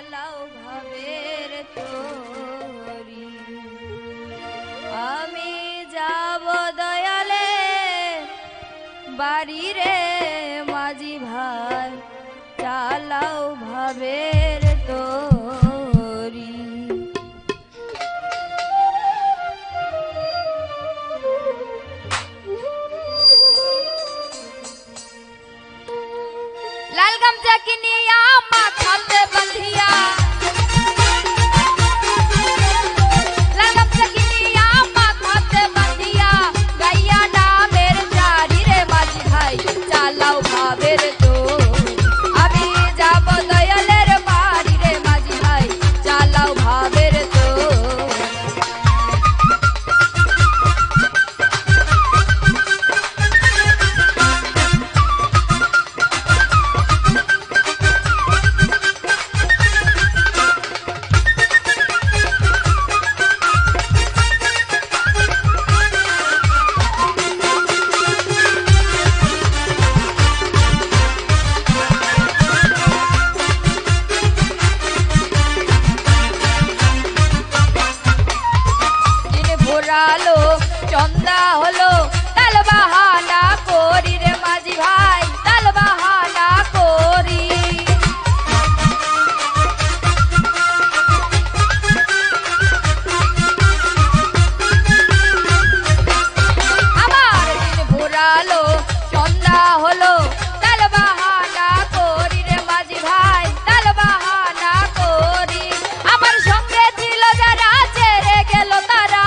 চালাও ভাবের তরি। আমি যাব দয়ালে বাড়ি রে মাঝি ভাই, চালাও ভাবের তরি। লাল গামছা কিনিয়া মাথাতে বাঁধিয়া, লাল গামছা কিনিয়া মাথাতে বাঁধিয়া, গাইয়া নামের জারি রে মাঝি ভাই, চালাও ভাবের তরি। আমি যাব দয়ালের বাড়ি রে মাঝি ভাই, চালাও ভাবের তরি। ঘোরালো চন্দা হলো, তাল বাহানা করি রে মাঝি ভাই, তাল বাহানা করি। আমার দিন ঘোরালো চন্দা হলো, তাল বাহানা করি রে মাঝি ভাই, তাল বাহানা করি। আমার সঙ্গে ছিল যারা ছেড়ে গেল তারা,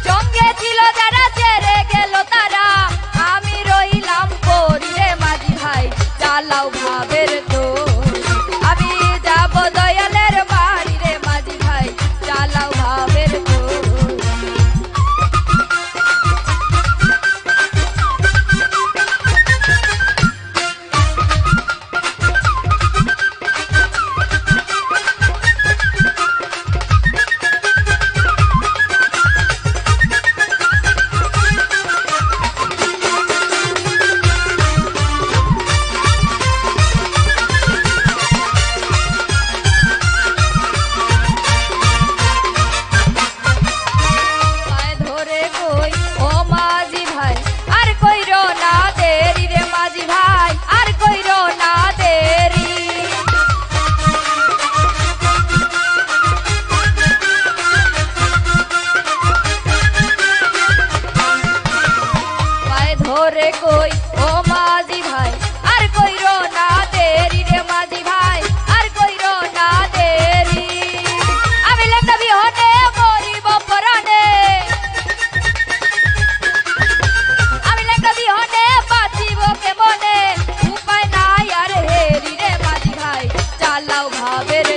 সঙ্গে ছিল যারা ছেড়ে গেল তারা, আমি রইলাম পড়ি রে মাঝি ভাই, চালাও ভাবের তরি। আমি যাব দয়ালের বাড়ি রে মাঝি ভাই, চালাও ভাবের তরি। ধরে কই ও মাঝি ভাই, আর কইরো না দেরি রে মাঝি ভাই, আর কইরো না দেরি। আমি লেখা বিহনে মরিব পরাণে, আমি লেখা বিহনে বাঁচিব কেমনে, উপায় নাই আর হেরি রে মাঝি ভাই, চালাও ভাবের